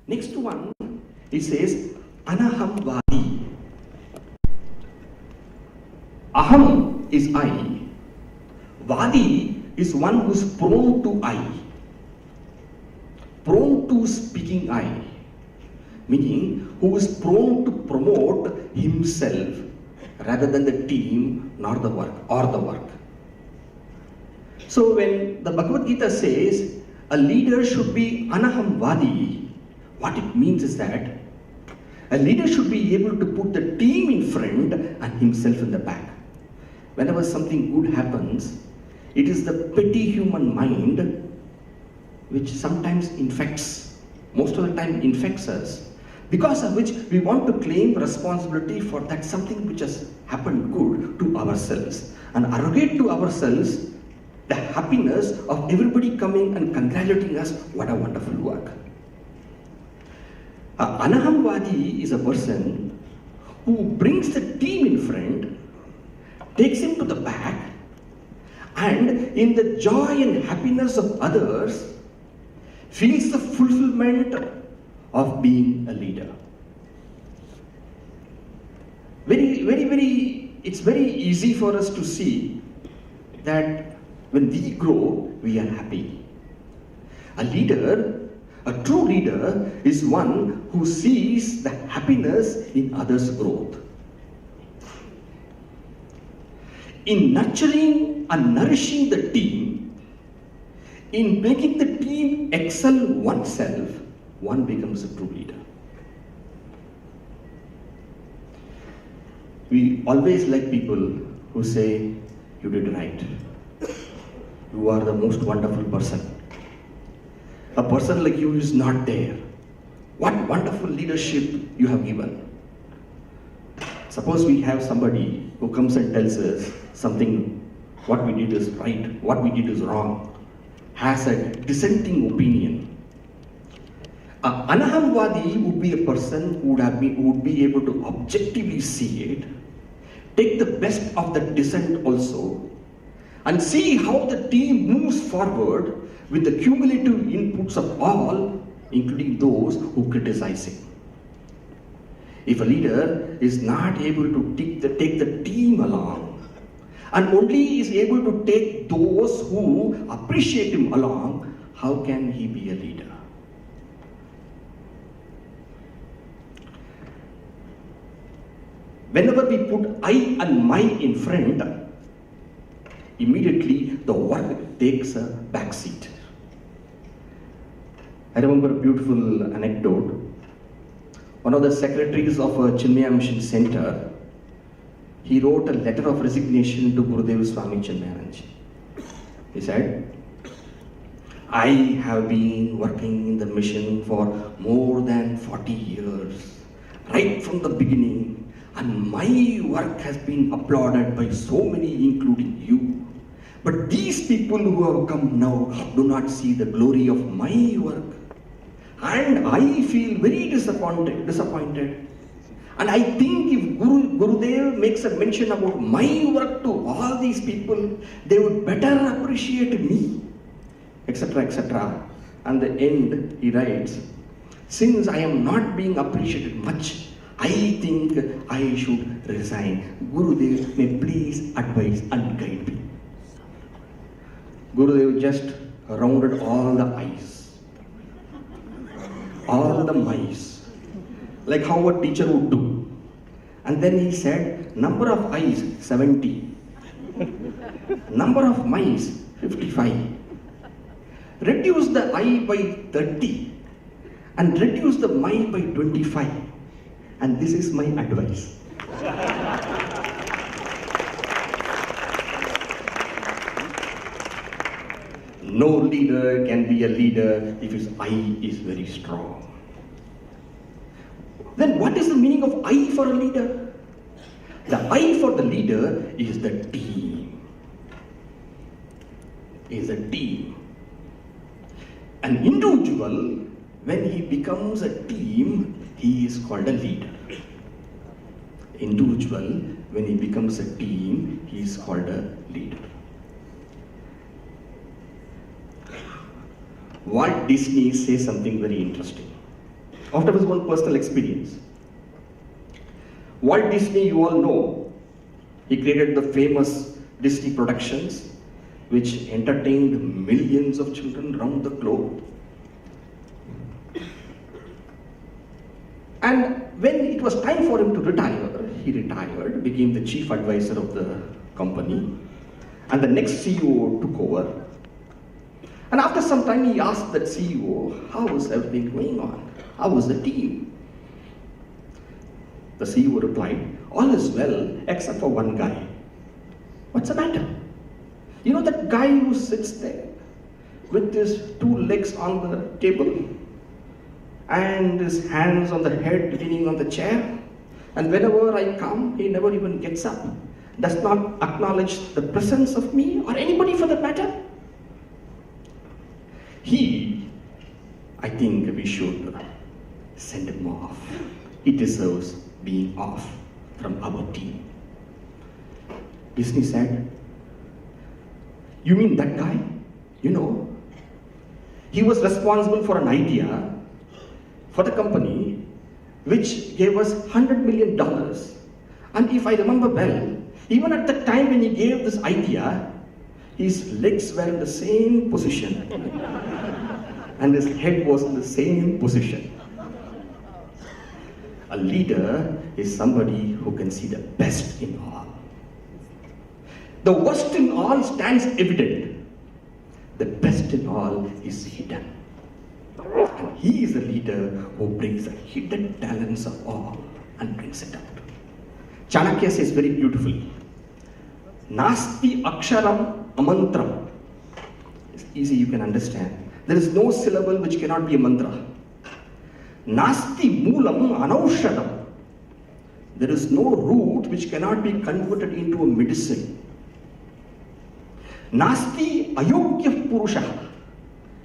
Next one, it says, Anaham Vadi. Aham is I. Vadi is one who is prone to I. Prone to speaking I. Meaning, who is prone to promote himself rather than the team nor the work or the work. So when the Bhagavad Gita says a leader should be Anaham Vadi, what it means is that a leader should be able to put the team in front and himself in the back. Whenever something good happens, it is the petty human mind which sometimes infects, most of the time infects us, because of which we want to claim responsibility for that something which has happened good to ourselves and arrogate to ourselves the happiness of everybody coming and congratulating us, what a wonderful work. Anahamvadi is a person who brings the team in front, takes him to the back, and in the joy and happiness of others, feels the fulfillment of being a leader. It's very easy for us to see that when we grow, we are happy. A leader, a true leader, is one who sees the happiness in others' growth. In nurturing and nourishing the team, in making the team excel oneself, one becomes a true leader. We always like people who say, you did right. You are the most wonderful person. A person like you is not there. What wonderful leadership you have given. Suppose we have somebody who comes and tells us something, what we did is right, what we did is wrong, has a dissenting opinion. Anahamvadi would be a person who would be able to objectively see it, take the best of the dissent also, and see how the team moves forward with the cumulative inputs of all, including those who criticize him. If a leader is not able to take the team along, and only is able to take those who appreciate him along, how can he be a leader? Whenever we put I and my in front, immediately the work takes a back seat. I remember a beautiful anecdote. One of the secretaries of a Chinmaya Mission Center, he wrote a letter of resignation to Gurudev Swami Chinmayanand. He said, I have been working in the mission for more than 40 years, right from the beginning, and my work has been applauded by so many, including you. But these people who have come now do not see the glory of my work. And I feel very disappointed. And I think if Gurudev makes a mention about my work to all these people, they would better appreciate me, etc., etc. And the end, he writes, since I am not being appreciated much, I think I should resign. Gurudev may please advise and guide me. Gurudev just rounded all the I's, all the mice, like how a teacher would do. And then he said, number of I's, 70. Number of mice, 55. Reduce the I by 30 and reduce the my by 25. And this is my advice. No leader can be a leader if his I is very strong. Then what is the meaning of I for a leader? The I for the leader is the team. Is a team. An individual, when he becomes a team, he is called a leader. Individual, when he becomes a team, he is called a leader. Walt Disney says something very interesting. out of his own personal experience. Walt Disney, you all know, he created the famous Disney productions which entertained millions of children around the globe. And when it was time for him to retire, he retired, became the chief advisor of the company, and the next CEO took over. And after some time, he asked that CEO, how is everything going on? How was the team? The CEO replied, all is well, except for one guy. What's the matter? You know that guy who sits there with his two legs on the table and his hands on the head leaning on the chair? And whenever I come, he never even gets up, does not acknowledge the presence of me or anybody for that matter. I think we should send him off. He deserves being off from our team. Disney said, you mean that guy? You know, he was responsible for an idea for the company which gave us $100 million. And if I remember well, even at the time when he gave this idea, his legs were in the same position and his head was in the same position. A leader is somebody who can see the best in all. The worst in all stands evident. The best in all is hidden. And he is a leader who brings the hidden talents of all and brings it out. Chanakya says very beautifully, Nasti aksharam amantram. It's easy, you can understand. There is no syllable which cannot be a mantra. Nasti moolam anaushadam. There is no root which cannot be converted into a medicine. Nasti ayogya purusha.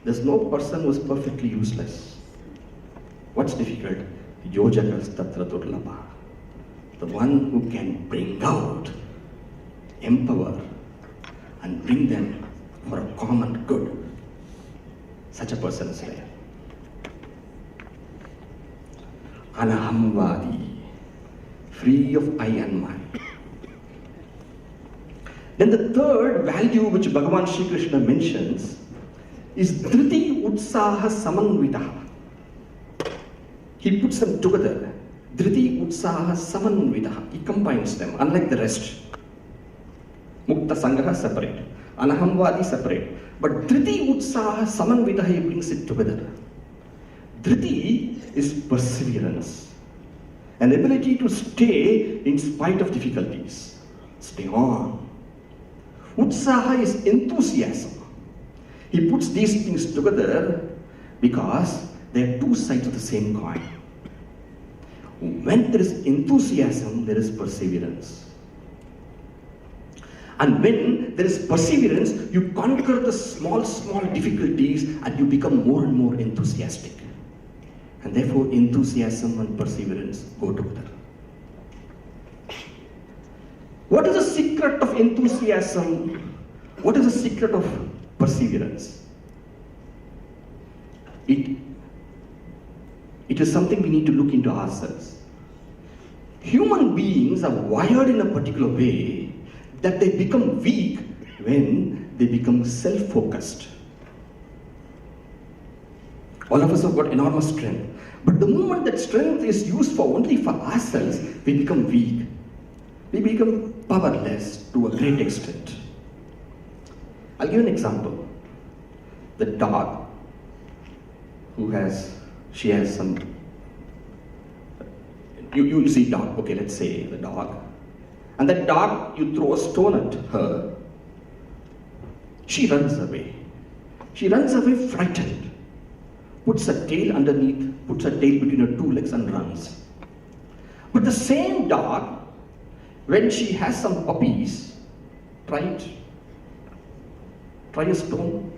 There's no person who is perfectly useless. What's difficult? Yojakas tatra durlabha. The one who can bring out, empower, and bring them for a common good. Such a person is rare. Anahamvadi, free of I and mine. Then the third value which Bhagavan Shri Krishna mentions is Dhriti Utsaha Samanvitaha. He puts them together. Dhriti Utsaha Samanvitaha. He combines them, unlike the rest. Mukta Sangraha separate. Anahamvadi separate. But Dhriti Utsaha Samanvitaha, he brings it together. Dhriti is perseverance. An ability to stay in spite of difficulties. Stay on. Utsaha is enthusiasm. He puts these things together because they are two sides of the same coin. When there is enthusiasm, there is perseverance. And when there is perseverance, you conquer the small difficulties and you become more and more enthusiastic. And therefore, enthusiasm and perseverance go together. What is the secret of enthusiasm? What is the secret of perseverance? It is something we need to look into ourselves. Human beings are wired in a particular way that they become weak when they become self-focused. All of us have got enormous strength. But the moment that strength is used for only for ourselves, we become weak. We become powerless to a great extent. I'll give an example. The dog she has some, you see dog, okay, let's say the dog. And that dog, you throw a stone at her, she runs away. She runs away frightened, puts her tail underneath, puts her tail between her two legs and runs. But the same dog, when she has some puppies, try it. Try a stone.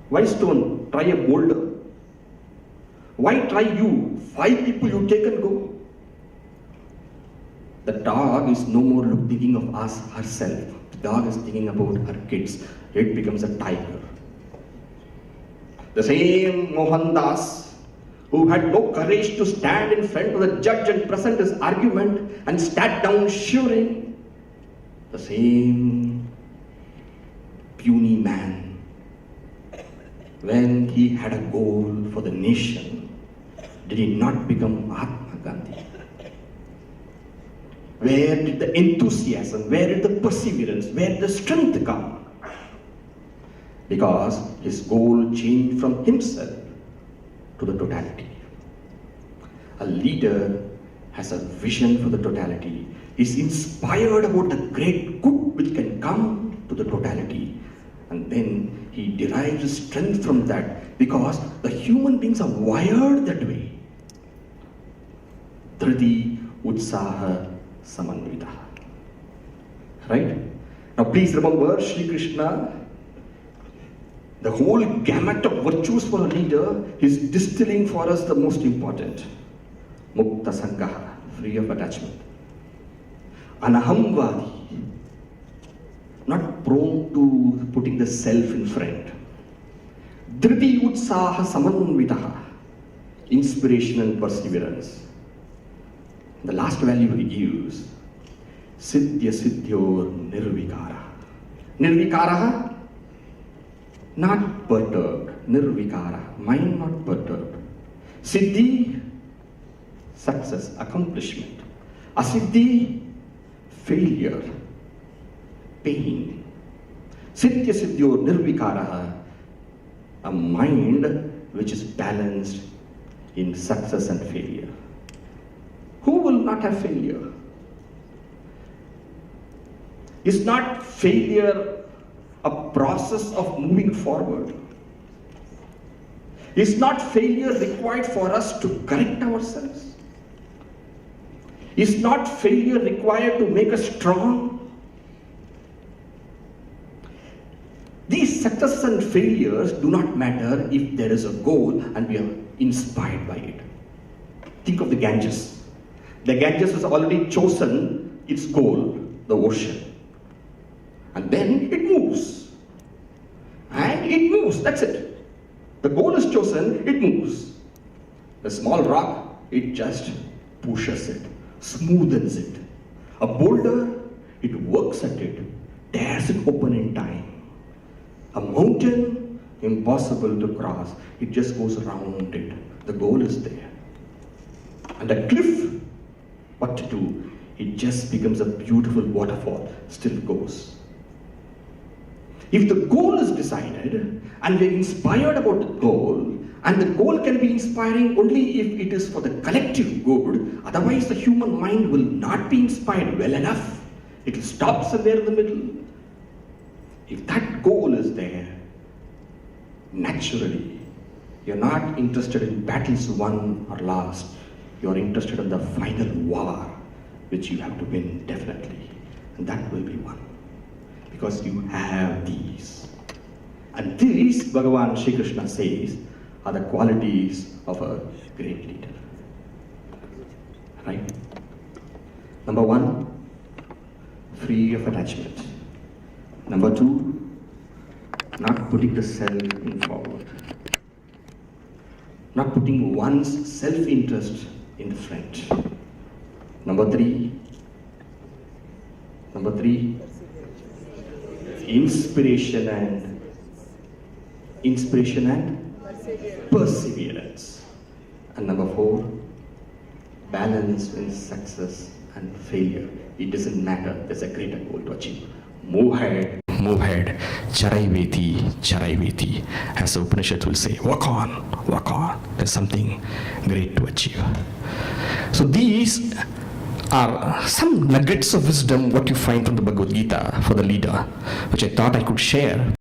Why stone? Try a boulder. Why try you? 5 people you take and go. The dog is no more thinking of herself. The dog is thinking about her kids. It becomes a tiger. The same Mohandas who had no courage to stand in front of the judge and present his argument and sat down shivering. The same puny man, when he had a goal for the nation, did he not become Mahatma Gandhi? Where did the enthusiasm, where did the perseverance, where did the strength come? Because his goal changed from himself to the totality. A leader has a vision for the totality. He's inspired about the great good which can come to the totality. And then he derives his strength from that, because the human beings are wired that way. Dhriti Utsaha Samanvita. Right? Now please remember, Sri Krishna, the whole gamut of virtues for a leader is distilling for us the most important. Mukta Sangaha, free of attachment. Anahamvadi, not prone to putting the self in front. Dhriti Utsaha Samanvitaha, inspiration and perseverance. The last value he gives, Siddhya Siddhyor Nirvikara. Nirvikara, not perturbed. Nirvikara, mind not perturbed. Siddhi, success, accomplishment. Asiddhi, failure, pain. Siddhya Siddhyor Nirvikara, a mind which is balanced in success and failure. Who will not have failure? Is not failure a process of moving forward? Is not failure required for us to correct ourselves? Is not failure required to make us strong? These successes and failures do not matter if there is a goal and we are inspired by it. Think of the Ganges. The Ganges has already chosen its goal, the ocean. And then it moves. And it moves, that's it. The goal is chosen, it moves. The small rock, it just pushes it, smoothens it. A boulder, it works at it, tears it open in time. A mountain, impossible to cross, it just goes around it. The goal is there. And a cliff, what to do? It just becomes a beautiful waterfall, still goes. If the goal is decided and we're inspired about the goal, and the goal can be inspiring only if it is for the collective good, otherwise the human mind will not be inspired well enough. It will stop somewhere in the middle. If that goal is there, naturally, you're not interested in battles won or lost. You're interested in the final war, which you have to win definitely. And that will be won. Because you have these. And these, Bhagavan Sri Krishna says, are the qualities of a great leader. Right? Number one, free of attachment. Number two, not putting the self in forward. Not putting one's self-interest in the front. Number three, inspiration and perseverance. And number four, balance in success and failure. It doesn't matter, there's a greater goal to achieve. Move ahead, Charaiveti, as the Upanishad will say, work on, there's something great to achieve. So these are some nuggets of wisdom what you find from the Bhagavad Gita for the leader, which I thought I could share.